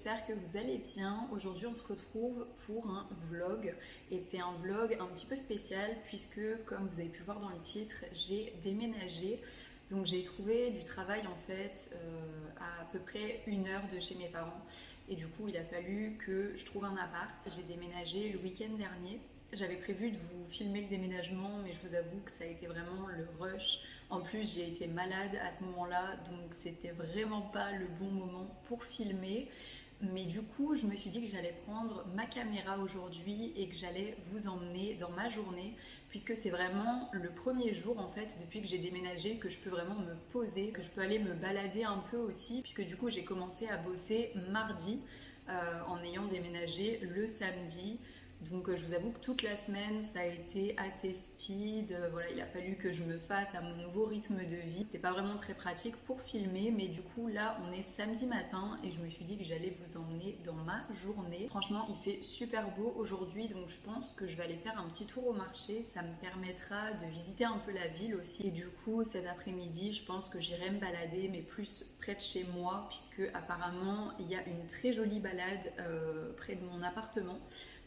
j'espère que vous allez bien. Aujourd'hui on se retrouve pour un vlog et c'est un vlog un petit peu spécial puisque comme vous avez pu voir dans le titre, j'ai déménagé. Donc j'ai trouvé du travail en fait à peu près 1 heure de chez mes parents et du coup il a fallu que je trouve un appart. J'ai déménagé le week-end dernier. J'avais prévu de vous filmer le déménagement, mais je vous avoue que ça a été vraiment le rush. En plus, j'ai été malade à ce moment-là, donc c'était vraiment pas le bon moment pour filmer. Mais du coup, je me suis dit que j'allais prendre ma caméra aujourd'hui et que j'allais vous emmener dans ma journée, puisque c'est vraiment le premier jour en fait depuis que j'ai déménagé que je peux vraiment me poser, que je peux aller me balader un peu aussi, puisque du coup j'ai commencé à bosser mardi en ayant déménagé le samedi. Donc je vous avoue que toute la semaine ça a été assez speed, voilà, il a fallu que je me fasse à mon nouveau rythme de vie. C'était pas vraiment très pratique pour filmer, mais du coup là on est samedi matin et je me suis dit que j'allais vous emmener dans ma journée. Franchement il fait super beau aujourd'hui, donc je pense que je vais aller faire un petit tour au marché, ça me permettra de visiter un peu la ville aussi. Et du coup cet après-midi je pense que j'irai me balader, mais plus près de chez moi, puisque apparemment il y a une très jolie balade près de mon appartement.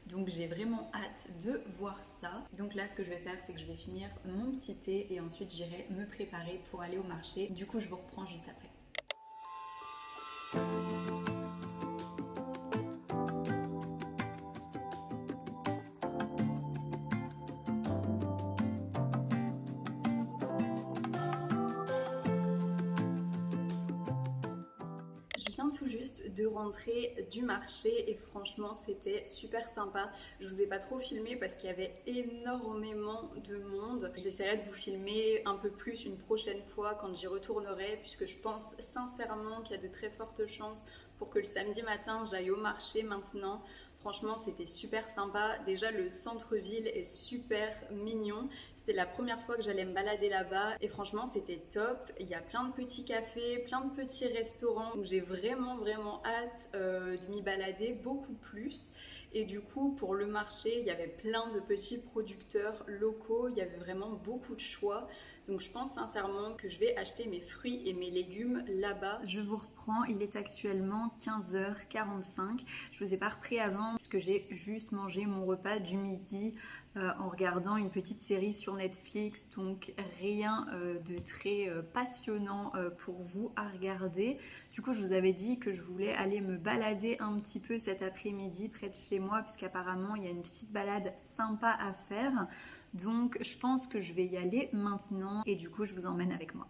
Donc j'ai vraiment hâte de voir ça. Donc là ce que je vais faire c'est que je vais finir mon petit thé et ensuite j'irai me préparer pour aller au marché. Du coup je vous reprends juste après. Je viens tout juste de rentrer du marché et franchement c'était super sympa. Je vous ai pas trop filmé parce qu'il y avait énormément de monde. J'essaierai de vous filmer un peu plus une prochaine fois quand j'y retournerai, puisque je pense sincèrement qu'il y a de très fortes chances pour que le samedi matin j'aille au marché maintenant. Franchement c'était super sympa. Déjà le centre-ville est super mignon. C'était la première fois que j'allais me balader là-bas et franchement c'était top. Il y a plein de petits cafés, plein de petits restaurants. Donc j'ai vraiment hâte de m'y balader beaucoup plus. Et du coup pour le marché il y avait plein de petits producteurs locaux. Il y avait vraiment beaucoup de choix. Donc je pense sincèrement que je vais acheter mes fruits et mes légumes là-bas. Je vous reprends, il est actuellement 15h45. Je vous ai pas repris avant puisque j'ai juste mangé mon repas du midi en regardant une petite série sur Netflix, donc rien de très passionnant pour vous à regarder. Du coup je vous avais dit que je voulais aller me balader un petit peu cet après-midi près de chez moi, puisqu'apparemment il y a une petite balade sympa à faire. Donc je pense que je vais y aller maintenant et du coup je vous emmène avec moi.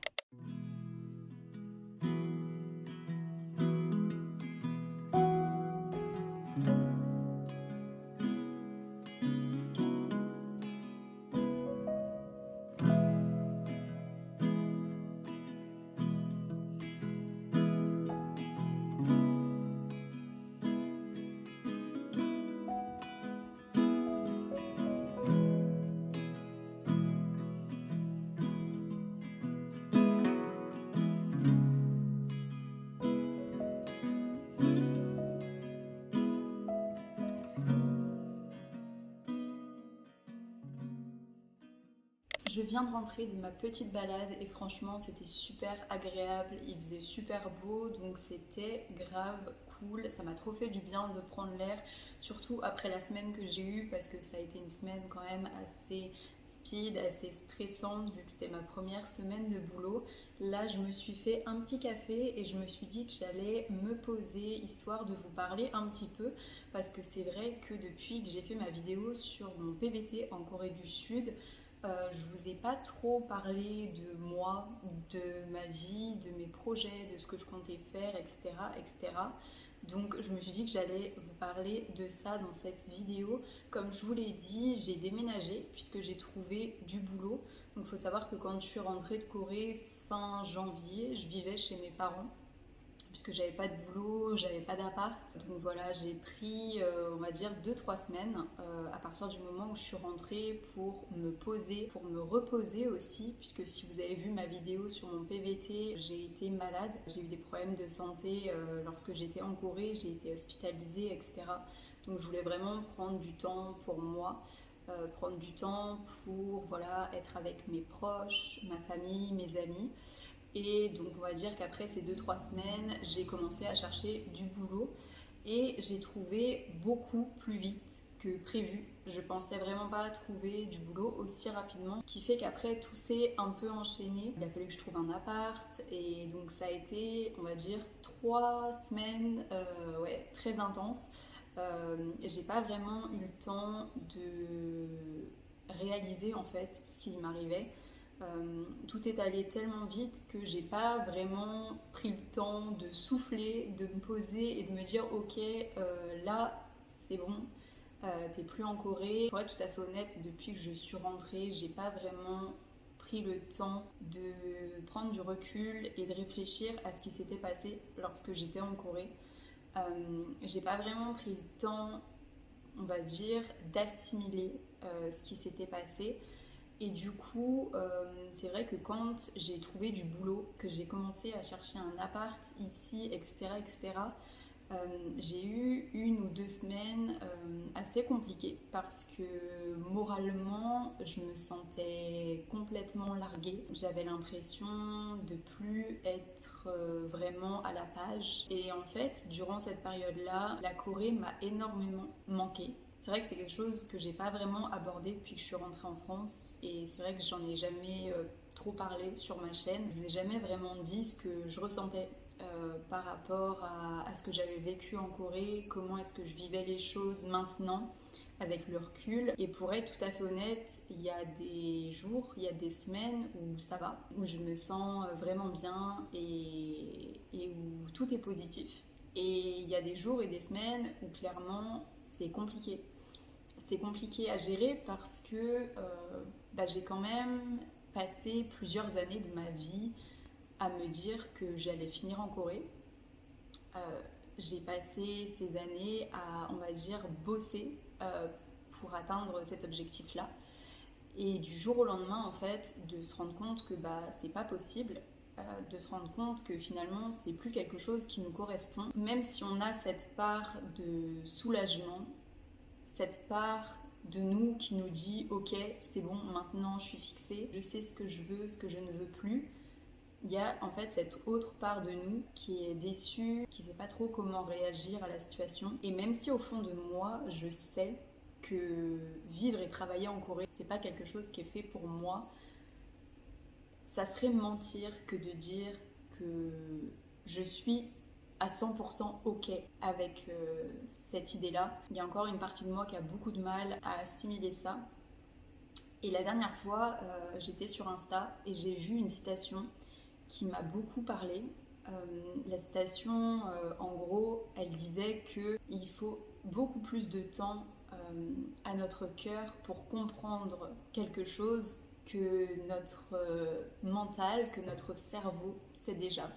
Je viens de rentrer de ma petite balade et franchement c'était super agréable, il faisait super beau, donc c'était grave cool. Ça m'a trop fait du bien de prendre l'air, surtout après la semaine que j'ai eue, parce que ça a été une semaine quand même assez speed, assez stressante vu que c'était ma première semaine de boulot. Là je me suis fait un petit café et je me suis dit que j'allais me poser histoire de vous parler un petit peu, parce que c'est vrai que depuis que j'ai fait ma vidéo sur mon PVT en Corée du Sud, je vous ai pas trop parlé de moi, de ma vie, de mes projets, de ce que je comptais faire, etc., etc. Donc je me suis dit que j'allais vous parler de ça dans cette vidéo. Comme je vous l'ai dit, j'ai déménagé puisque j'ai trouvé du boulot. Donc il faut savoir que quand je suis rentrée de Corée fin janvier, je vivais chez mes parents, puisque j'avais pas de boulot, j'avais pas d'appart. Donc voilà, j'ai pris, on va dire, 2-3 semaines à partir du moment où je suis rentrée pour me poser, pour me reposer aussi, puisque si vous avez vu ma vidéo sur mon PVT, j'ai été malade, j'ai eu des problèmes de santé lorsque j'étais en Corée, j'ai été hospitalisée, etc. Donc je voulais vraiment prendre du temps pour moi. Prendre du temps pour voilà, être avec mes proches, ma famille, mes amis. Et donc on va dire qu'après ces 2-3 semaines, j'ai commencé à chercher du boulot. et j'ai trouvé beaucoup plus vite que prévu. Je pensais vraiment pas trouver du boulot aussi rapidement, ce qui fait qu'après tout s'est un peu enchaîné. Il a fallu que je trouve un appart et donc ça a été, on va dire, 3 semaines ouais, très intenses. J'ai pas vraiment eu le temps de réaliser en fait ce qui m'arrivait. Tout est allé tellement vite que j'ai pas vraiment pris le temps de souffler, de me poser et de me dire ok, là c'est bon, t'es plus en Corée. Pour être tout à fait honnête, depuis que je suis rentrée, j'ai pas vraiment pris le temps de prendre du recul et de réfléchir à ce qui s'était passé lorsque j'étais en Corée. J'ai pas vraiment pris le temps, on va dire, d'assimiler ce qui s'était passé. Et du coup, c'est vrai que quand j'ai trouvé du boulot, que j'ai commencé à chercher un appart ici, etc., etc., j'ai eu 1 ou 2 semaines assez compliquées parce que moralement, je me sentais complètement larguée. J'avais l'impression de plus être vraiment à la page. Et en fait, durant cette période-là, la Corée m'a énormément manqué. C'est vrai que c'est quelque chose que j'ai pas vraiment abordé depuis que je suis rentrée en France et c'est vrai que j'en ai jamais trop parlé sur ma chaîne. Je vous ai jamais vraiment dit ce que je ressentais par rapport à ce que j'avais vécu en Corée, comment est-ce que je vivais les choses maintenant avec le recul. Et pour être tout à fait honnête, il y a des jours, il y a des semaines où ça va, où je me sens vraiment bien et où tout est positif. Et il y a des jours et des semaines où clairement c'est compliqué. C'est compliqué à gérer parce que j'ai quand même passé plusieurs années de ma vie à me dire que j'allais finir en Corée. Euh, j'ai passé ces années à, on va dire, bosser pour atteindre cet objectif-là. Et du jour au lendemain, en fait, de se rendre compte que c'est pas possible, de se rendre compte que finalement, c'est plus quelque chose qui nous correspond. Même si on a cette part de soulagement, cette part de nous qui nous dit ok, c'est bon, maintenant je suis fixée, je sais ce que je veux, ce que je ne veux plus. Il y a en fait cette autre part de nous qui est déçue, qui ne sait pas trop comment réagir à la situation. Et même si au fond de moi, je sais que vivre et travailler en Corée, c'est pas quelque chose qui est fait pour moi, ça serait mentir que de dire que je suis à 100% ok avec cette idée-là. Il y a encore une partie de moi qui a beaucoup de mal à assimiler ça. Et la dernière fois, j'étais sur Insta et j'ai vu une citation qui m'a beaucoup parlé. La citation, en gros, elle disait qu'il faut beaucoup plus de temps à notre cœur pour comprendre quelque chose que notre mental, que notre cerveau sait déjà.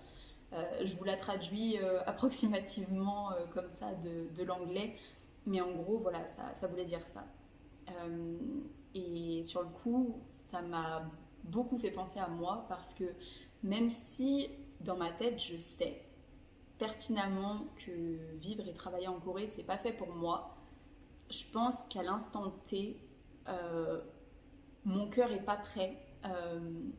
Je vous la traduis approximativement comme ça de l'anglais, mais en gros, voilà, ça voulait dire ça. Et sur le coup, ça m'a beaucoup fait penser à moi parce que même si dans ma tête je sais pertinemment que vivre et travailler en Corée c'est pas fait pour moi, je pense qu'à l'instant T, mon cœur est pas prêt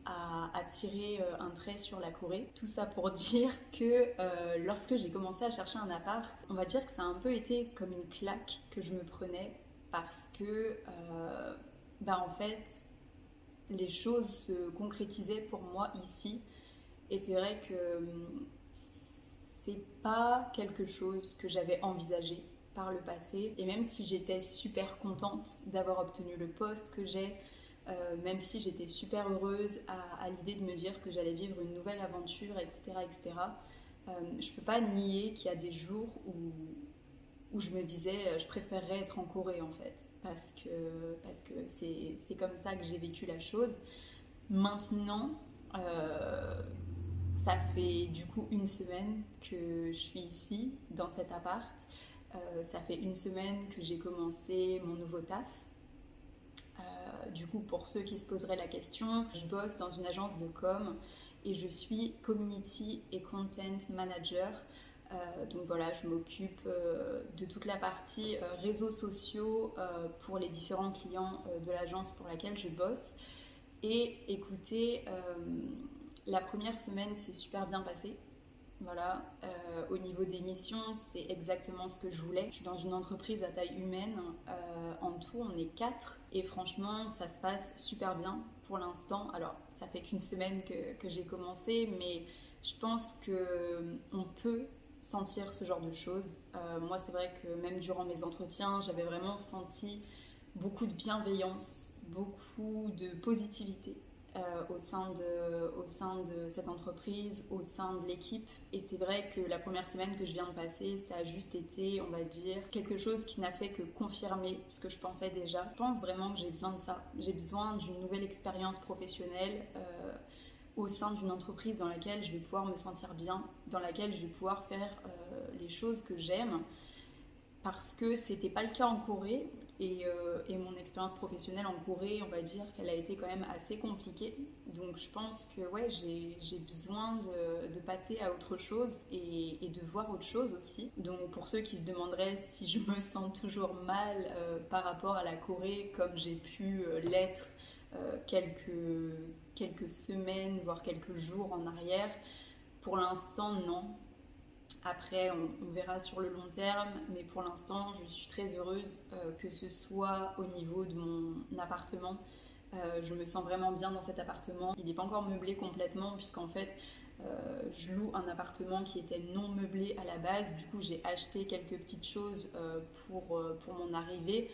à tirer un trait sur la Corée. Tout ça pour dire que lorsque j'ai commencé à chercher un appart, on va dire que ça a un peu été comme une claque que je me prenais parce que en fait les choses se concrétisaient pour moi ici. Et c'est vrai que c'est pas quelque chose que j'avais envisagé par le passé. Et même si j'étais super contente d'avoir obtenu le poste que j'ai, même si j'étais super heureuse à l'idée de me dire que j'allais vivre une nouvelle aventure, etc., etc., je peux pas nier qu'il y a des jours où je me disais je préférerais être en Corée en fait, parce que c'est comme ça que j'ai vécu la chose. Maintenant, ça fait du coup 1 semaine que je suis ici, dans cet appart. Ça fait 1 semaine que j'ai commencé mon nouveau taf. Du coup, pour ceux qui se poseraient la question, je bosse dans une agence de com et je suis Community et Content Manager. Donc voilà, je m'occupe de toute la partie réseaux sociaux pour les différents clients de l'agence pour laquelle je bosse. Et écoutez, la première semaine s'est super bien passée. Voilà, au niveau des missions, c'est exactement ce que je voulais. Je suis dans une entreprise à taille humaine, en tout on est 4 et franchement ça se passe super bien pour l'instant. Alors ça fait qu'une semaine que j'ai commencé, mais je pense qu'on peut sentir ce genre de choses. Moi c'est vrai que même durant mes entretiens, j'avais vraiment senti beaucoup de bienveillance, beaucoup de positivité au sein de cette entreprise, au sein de l'équipe. Et c'est vrai que la première semaine que je viens de passer, ça a juste été, on va dire, quelque chose qui n'a fait que confirmer ce que je pensais déjà. Je pense vraiment que j'ai besoin de ça. J'ai besoin d'une nouvelle expérience professionnelle au sein d'une entreprise dans laquelle je vais pouvoir me sentir bien, dans laquelle je vais pouvoir faire les choses que j'aime, parce que c'était pas le cas en Corée et mon expérience professionnelle en Corée, on va dire qu'elle a été quand même assez compliquée. Donc je pense que ouais, j'ai besoin de passer à autre chose et de voir autre chose aussi. Donc pour ceux qui se demanderaient si je me sens toujours mal par rapport à la Corée comme j'ai pu l'être quelques semaines, voire quelques jours en arrière, pour l'instant non. Après, on verra sur le long terme, mais pour l'instant, je suis très heureuse que ce soit au niveau de mon appartement. Je me sens vraiment bien dans cet appartement. Il n'est pas encore meublé complètement, puisqu'en fait, je loue un appartement qui était non meublé à la base. Du coup, j'ai acheté quelques petites choses pour mon arrivée.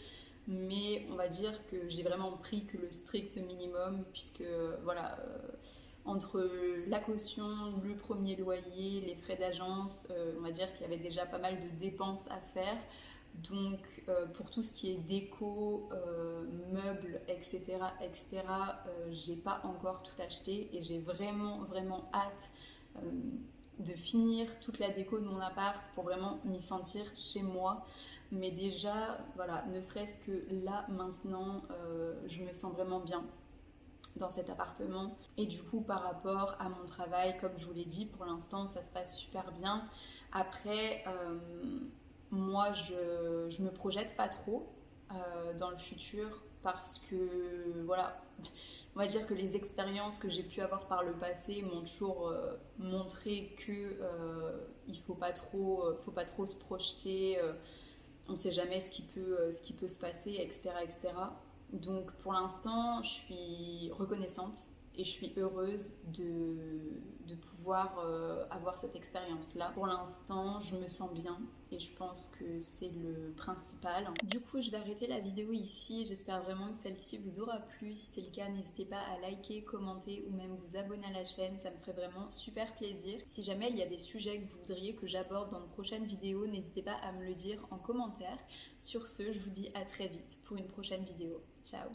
Mais on va dire que j'ai vraiment pris que le strict minimum, puisque voilà. Entre la caution, le premier loyer, les frais d'agence, on va dire qu'il y avait déjà pas mal de dépenses à faire. Donc pour tout ce qui est déco, meubles, etc., j'ai pas encore tout acheté et j'ai vraiment hâte de finir toute la déco de mon appart pour vraiment m'y sentir chez moi. Mais déjà, voilà, ne serait-ce que là, maintenant, je me sens vraiment bien dans cet appartement. Et du coup, par rapport à mon travail, comme je vous l'ai dit, pour l'instant, ça se passe super bien. Après, moi, je me projette pas trop dans le futur parce que, voilà, on va dire que les expériences que j'ai pu avoir par le passé m'ont toujours montré que il faut pas trop se projeter. On ne sait jamais ce qui peut se passer, etc., etc. Donc pour l'instant, je suis reconnaissante et je suis heureuse de pouvoir avoir cette expérience-là. Pour l'instant, je me sens bien et je pense que c'est le principal. Du coup, je vais arrêter la vidéo ici. J'espère vraiment que celle-ci vous aura plu. Si c'est le cas, n'hésitez pas à liker, commenter ou même vous abonner à la chaîne. Ça me ferait vraiment super plaisir. Si jamais il y a des sujets que vous voudriez que j'aborde dans de prochaines vidéos, n'hésitez pas à me le dire en commentaire. Sur ce, je vous dis à très vite pour une prochaine vidéo. Ciao!